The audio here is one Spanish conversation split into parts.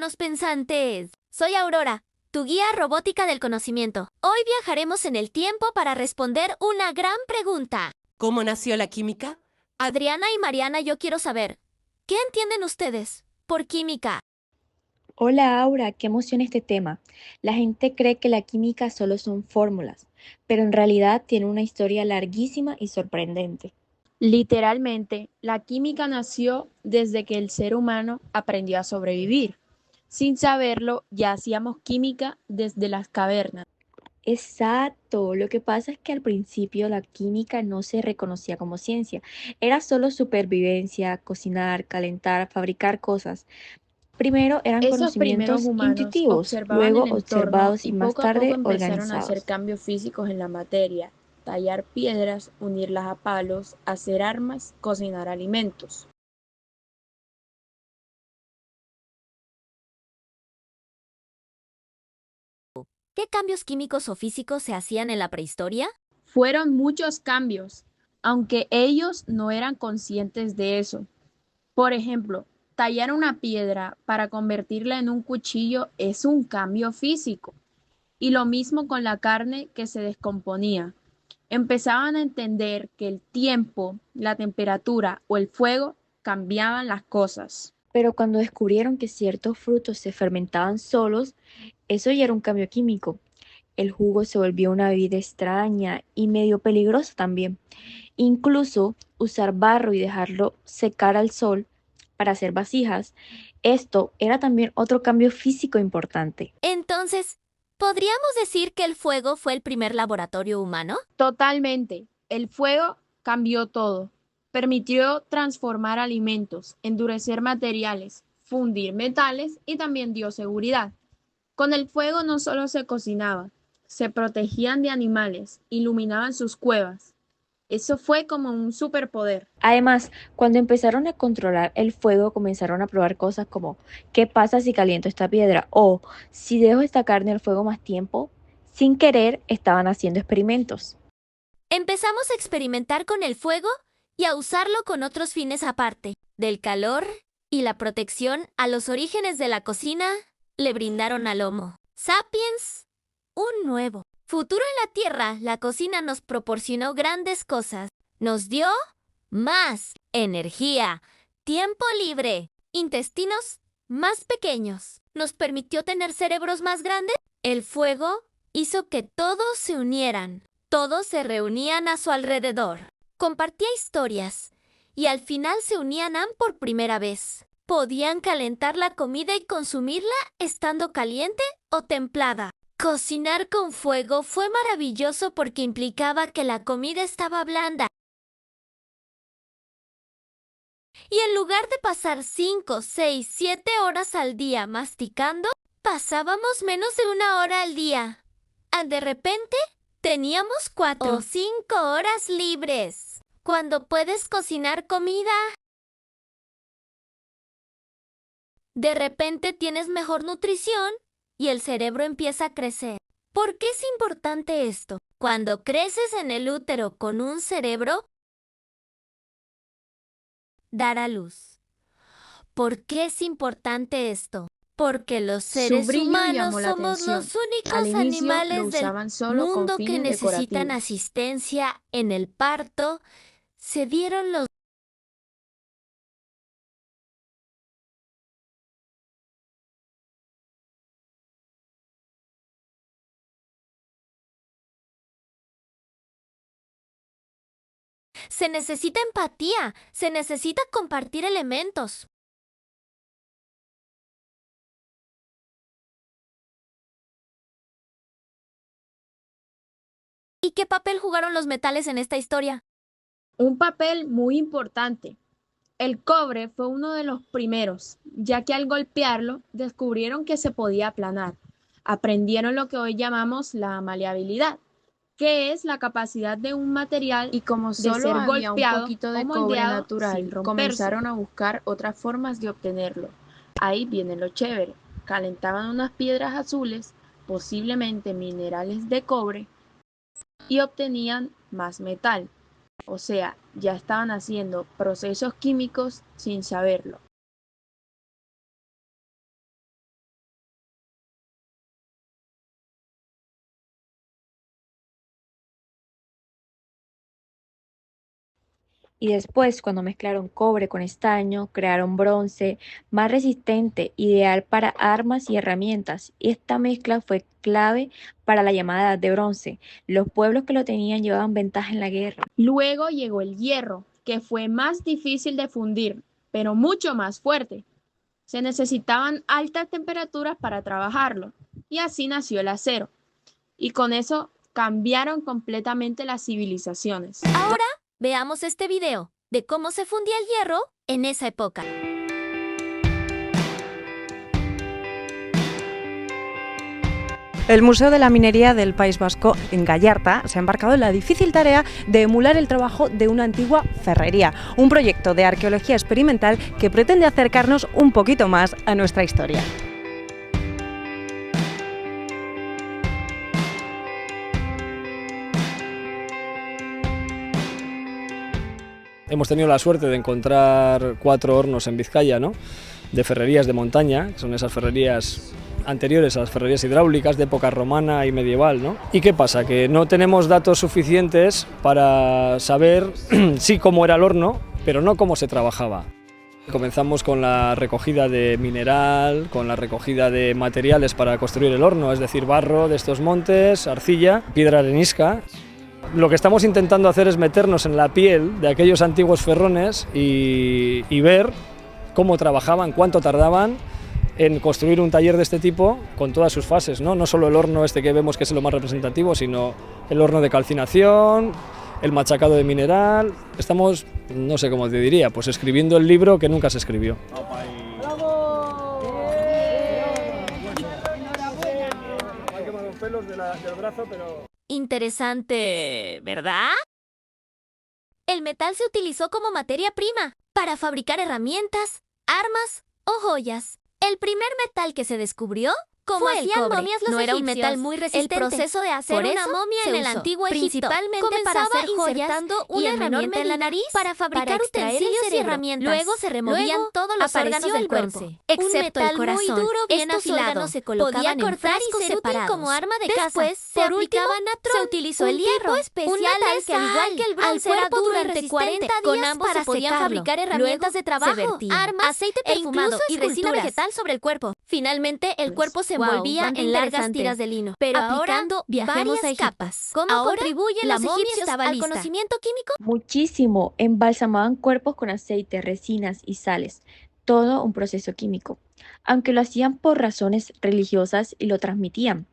ciudadanos pensantes. Soy Aurora, tu guía robótica del conocimiento. Hoy viajaremos en el tiempo para responder una gran pregunta. ¿Cómo nació la química? Adriana y Mariana, yo quiero saber, ¿qué entienden ustedes por química? Hola Aura, qué emoción este tema. La gente cree que la química solo son fórmulas, pero en realidad tiene una historia larguísima y sorprendente. Literalmente, la química nació desde que el ser humano aprendió a sobrevivir. Sin saberlo, ya hacíamos química desde las cavernas. Exacto, lo que pasa es que al principio la química no se reconocía como ciencia, era solo supervivencia, cocinar, calentar, fabricar cosas. Primero eran Esos primeros conocimientos humanos intuitivos, observaban luego el entorno observados y y más poco a poco tarde empezaron a hacer organizados. cambios físicos en la materia, tallar piedras, unirlas a palos, hacer armas, cocinar alimentos. ¿Qué cambios químicos o físicos se hacían en la prehistoria? Fueron muchos cambios, aunque ellos no eran conscientes de eso. Por ejemplo, tallar una piedra para convertirla en un cuchillo es un cambio físico. Y lo mismo con la carne que se descomponía. Empezaban a entender que el tiempo, la temperatura o el fuego cambiaban las cosas. Pero cuando descubrieron que ciertos frutos se fermentaban solos, eso ya era un cambio químico. El jugo se volvió una bebida extraña y medio peligrosa también. Incluso usar barro y dejarlo secar al sol para hacer vasijas, esto era también otro cambio físico importante. Entonces, ¿podríamos decir que el fuego fue el primer laboratorio humano? Totalmente. El fuego cambió todo. Permitió transformar alimentos, endurecer materiales, fundir metales y también dio seguridad. Con el fuego no solo se cocinaba, se protegían de animales, iluminaban sus cuevas. Eso fue como un superpoder. Además, cuando empezaron a controlar el fuego, comenzaron a probar cosas como ¿qué pasa si caliento esta piedra? O si dejo esta carne al fuego más tiempo. Sin querer, estaban haciendo experimentos. Empezamos a experimentar con el fuego y a usarlo con otros fines aparte. Del calor y la protección a los orígenes de la cocina le brindaron al Homo sapiens un nuevo futuro en la Tierra. La cocina nos proporcionó grandes cosas. Nos dio más energía, tiempo libre, intestinos más pequeños. Nos permitió tener cerebros más grandes. El fuego hizo que todos se unieran. Todos se reunían a su alrededor. Compartía historias y al final se unían por primera vez. Podían calentar la comida y consumirla estando caliente o templada. Cocinar con fuego fue maravilloso porque implicaba que la comida estaba blanda. Y en lugar de pasar 5, 6, 7 horas al día masticando, pasábamos menos de 1 hora al día. De repente, teníamos 4 o 5 horas libres. Cuando puedes cocinar comida, de repente tienes mejor nutrición y el cerebro empieza a crecer. ¿Por qué es importante esto? Cuando creces en el útero con un cerebro, dar a luz. ¿Por qué es importante esto? Porque los Su seres brillo humanos llamó la somos atención. los únicos Al inicio lo animales del usaban solo con mundo que fines necesitan decorativos. asistencia en el parto. Se dieron los Se necesita empatía, se necesita compartir elementos. ¿Y qué papel jugaron los metales en esta historia? Un papel muy importante. El cobre fue uno de los primeros, ya que al golpearlo descubrieron que se podía aplanar. Aprendieron lo que hoy llamamos la maleabilidad, que es la capacidad de un material Y como de solo ser había un golpeado poquito o de cobre moldeado natural, sin romperse. comenzaron a buscar otras formas de obtenerlo. Ahí viene lo chévere. Calentaban unas piedras azules, posiblemente minerales de cobre, y obtenían más metal. O sea, ya estaban haciendo procesos químicos sin saberlo. Y después, cuando mezclaron cobre con estaño, crearon bronce más resistente, ideal para armas y herramientas. Y esta mezcla fue clave para la llamada Edad de Bronce. Los pueblos que lo tenían llevaban ventaja en la guerra. Luego llegó el hierro, que fue más difícil de fundir, pero mucho más fuerte. Se necesitaban altas temperaturas para trabajarlo, y así nació el acero. Y con eso cambiaron completamente las civilizaciones. Ahora veamos este video de cómo se fundía el hierro en esa época. El Museo de la Minería del País Vasco, en Gallarta, se ha embarcado en la difícil tarea de emular el trabajo de una antigua ferrería, un proyecto de arqueología experimental que pretende acercarnos un poquito más a nuestra historia. Hemos tenido la suerte de encontrar 4 hornos en Vizcaya, ¿no?, de ferrerías de montaña, que son esas ferrerías anteriores a las ferrerías hidráulicas de época romana y medieval, ¿no? ¿Y qué pasa? Que no tenemos datos suficientes para saber sí cómo era el horno, pero no cómo se trabajaba. Comenzamos con la recogida de mineral, con la recogida de materiales para construir el horno, es decir, barro de estos montes, arcilla, piedra arenisca. Lo que estamos intentando hacer es meternos en la piel de aquellos antiguos ferrones y ver cómo trabajaban, cuánto tardaban en construir un taller de este tipo con todas sus fases, ¿no? No solo el horno este que vemos que es lo más representativo, sino el horno de calcinación, el machacado de mineral. Estamos, no sé cómo te diría, pues escribiendo el libro que nunca se escribió. Interesante, ¿verdad? El metal se utilizó como materia prima para fabricar herramientas, armas o joyas. El primer metal que se descubrió como Fue el hacían cobre. momias los No era un egipcios. metal muy resistente. El proceso de hacer Por una eso momia se en el usó antiguo Egipto principalmente comenzaba para hacer joyas insertando y una el menor herramienta en la medida nariz para fabricar utensilios utensilios y y herramientas. Luego se removían Luego todos los apareció órganos del el cuerpo, bronce, excepto un metal el corazón. muy duro, bien Estos afilado. órganos se colocaban Podía en cortar y frascos ser útil separados. como arma de Después, caza. se Por último, aplicaba natrón, se utilizó un el tipo hierro, especial un metal de que al sal, igual que el bronce al era cuerpo duro y durante resistente. 40 Con días ambos para se podían secarlo. fabricar Luego herramientas de se trabajo, vertían armas, aceite e perfumado incluso y resina esculturas. vegetal sobre el cuerpo. Finalmente, el cuerpo se Wow, envolvía bastante en largas interesante. tiras de lino. Pero aplicando ahora, viajemos varias a Egipto. capas. ¿Cómo Ahora, contribuyen la los momia egipcios estaba al lista. conocimiento químico? Muchísimo. Embalsamaban cuerpos con aceite, resinas y sales. Todo un proceso químico. Aunque lo hacían por razones religiosas y lo transmitían.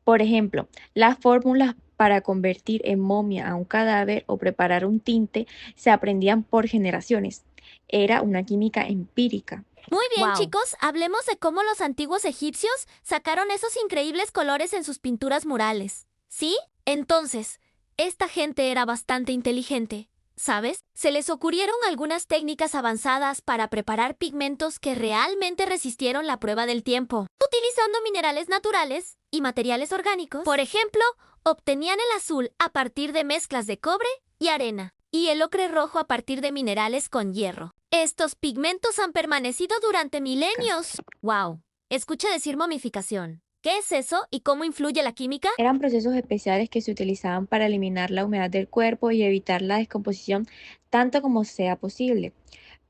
Por ejemplo, las fórmulas para convertir en momia a un cadáver o preparar un tinte se aprendían por generaciones. Era una química empírica. Muy bien, Wow. chicos, hablemos de cómo los antiguos egipcios sacaron esos increíbles colores en sus pinturas murales. ¿Sí? Entonces, esta gente era bastante inteligente. ¿Sabes? Se les ocurrieron algunas técnicas avanzadas para preparar pigmentos que realmente resistieron la prueba del tiempo. Utilizando minerales naturales y materiales orgánicos. Por ejemplo, obtenían el azul a partir de mezclas de cobre y arena, y el ocre rojo a partir de minerales con hierro. Estos pigmentos han permanecido durante milenios. ¡Wow! Escuché decir momificación. ¿Qué es eso y cómo influye la química? Eran procesos especiales que se utilizaban para eliminar la humedad del cuerpo y evitar la descomposición tanto como sea posible.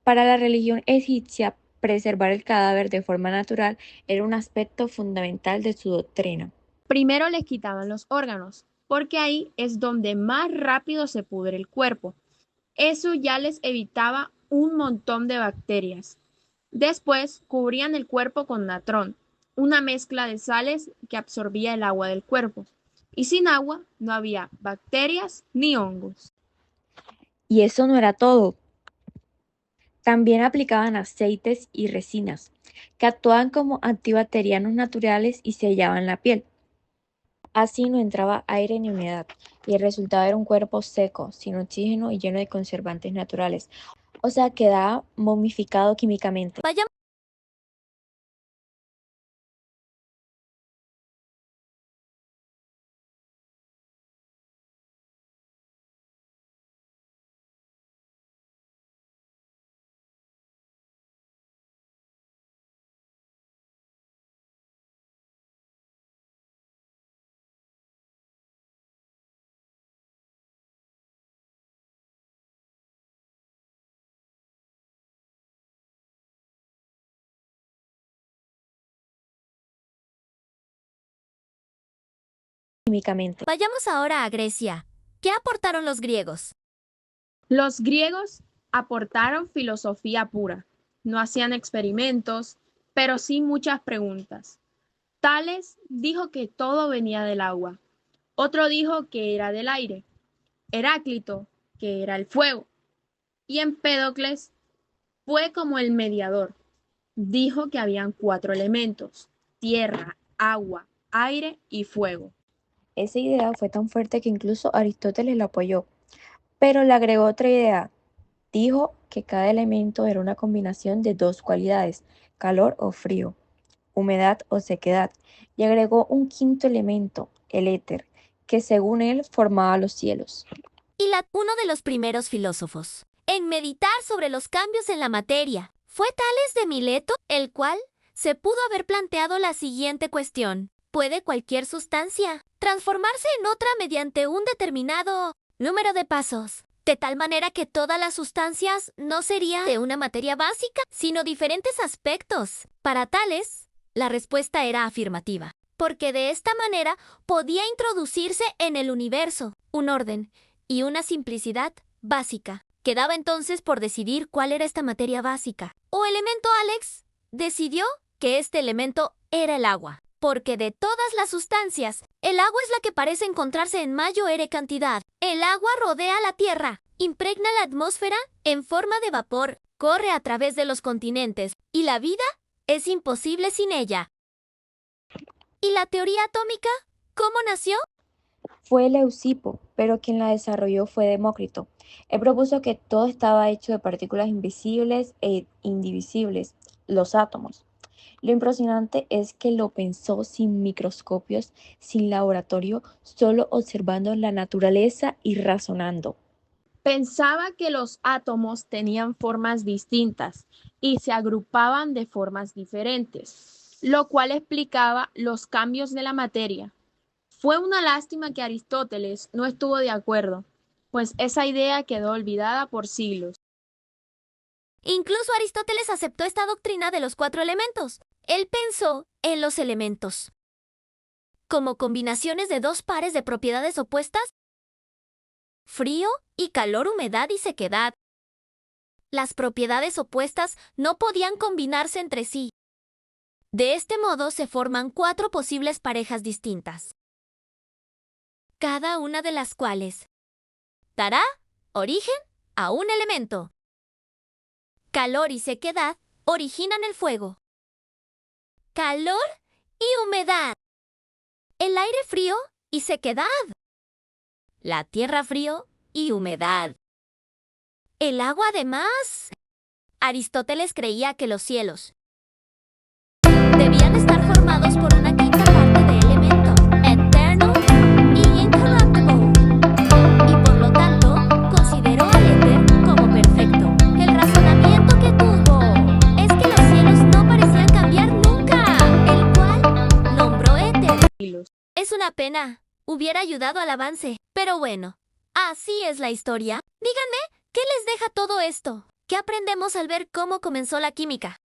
Para la religión egipcia, preservar el cadáver de forma natural era un aspecto fundamental de su doctrina. Primero les quitaban los órganos, porque ahí es donde más rápido se pudre el cuerpo. Eso ya les evitaba un montón de bacterias. Después cubrían el cuerpo con natrón, una mezcla de sales que absorbía el agua del cuerpo. Y sin agua no había bacterias ni hongos. Y eso no era todo. También aplicaban aceites y resinas, que actuaban como antibacterianos naturales y sellaban la piel. Así no entraba aire ni humedad, y el resultado era un cuerpo seco, sin oxígeno y lleno de conservantes naturales. O sea, quedaba momificado químicamente. Vaya químicamente. Vayamos ahora a Grecia. ¿Qué aportaron los griegos? Los griegos aportaron filosofía pura. No hacían experimentos, pero sí muchas preguntas. Tales dijo que todo venía del agua. Otro dijo que era del aire. Heráclito, que era el fuego. Y Empédocles fue como el mediador. Dijo que habían 4 elementos: tierra, agua, aire y fuego. Esa idea fue tan fuerte que incluso Aristóteles la apoyó, pero le agregó otra idea. Dijo que cada elemento era una combinación de 2 cualidades, calor o frío, humedad o sequedad, y agregó un quinto elemento, el éter, que según él formaba los cielos. Uno de los primeros filósofos en meditar sobre los cambios en la materia fue Tales de Mileto, el cual se pudo haber planteado la siguiente cuestión: ¿puede cualquier sustancia transformarse en otra mediante un determinado número de pasos, de tal manera que todas las sustancias no serían de una materia básica, sino diferentes aspectos? Para Tales, la respuesta era afirmativa, porque de esta manera podía introducirse en el universo un orden y una simplicidad básica. Quedaba entonces por decidir cuál era esta materia básica o elemento. Alex decidió que este elemento era el agua, porque de todas las sustancias, el agua es la que parece encontrarse en mayor cantidad. El agua rodea la Tierra, impregna la atmósfera en forma de vapor, corre a través de los continentes, y la vida es imposible sin ella. ¿Y la teoría atómica? ¿Cómo nació? Fue Leucipo, pero quien la desarrolló fue Demócrito. Él propuso que todo estaba hecho de partículas invisibles e indivisibles, los átomos. Lo impresionante es que lo pensó sin microscopios, sin laboratorio, solo observando la naturaleza y razonando. Pensaba que los átomos tenían formas distintas y se agrupaban de formas diferentes, lo cual explicaba los cambios de la materia. Fue una lástima que Aristóteles no estuvo de acuerdo, pues esa idea quedó olvidada por siglos. Incluso Aristóteles aceptó esta doctrina de los 4 elementos. Él pensó en los elementos como combinaciones de 2 pares de propiedades opuestas: frío y calor, humedad y sequedad. Las propiedades opuestas no podían combinarse entre sí. De este modo se forman 4 posibles parejas distintas, cada una de las cuales dará origen a un elemento. Calor y sequedad originan el fuego. Calor y humedad. El aire, frío y sequedad. La tierra, frío y humedad. El agua, además. Aristóteles creía que los cielos debían estar formados por una quinta parte de elemento eterno y incorruptible, y por lo tanto consideró al éter como perfecto. El razonamiento que tuvo es que los cielos no parecían cambiar nunca, el cual nombró éter. Es una pena, hubiera ayudado al avance, pero bueno, así es la historia. Díganme, ¿qué les deja todo esto? ¿Qué aprendemos al ver cómo comenzó la química?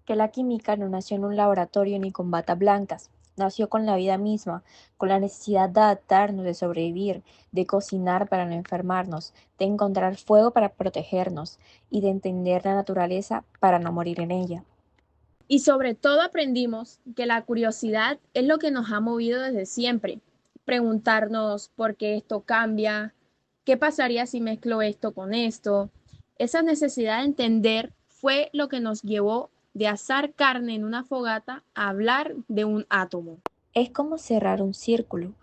Que la química no nació en un laboratorio ni con batas blancas, nació con la vida misma, con la necesidad de adaptarnos, de sobrevivir, de cocinar para no enfermarnos, de encontrar fuego para protegernos y de entender la naturaleza para no morir en ella. Y sobre todo aprendimos que la curiosidad es lo que nos ha movido desde siempre. Preguntarnos por qué esto cambia, qué pasaría si mezclo esto con esto. Esa necesidad de entender fue lo que nos llevó de asar carne en una fogata a hablar de un átomo. Es como cerrar un círculo.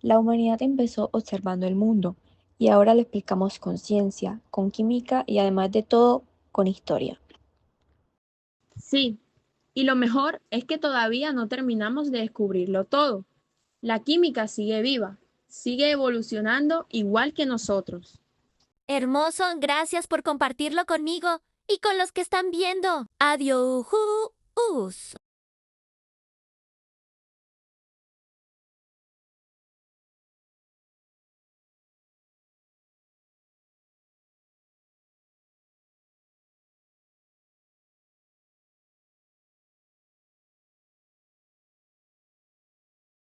La humanidad empezó observando el mundo y ahora lo explicamos con ciencia, con química y además de todo, con historia. Sí, y lo mejor es que todavía no terminamos de descubrirlo todo. La química sigue viva, sigue evolucionando igual que nosotros. Hermoso, gracias por compartirlo conmigo y con los que están viendo. Adiós.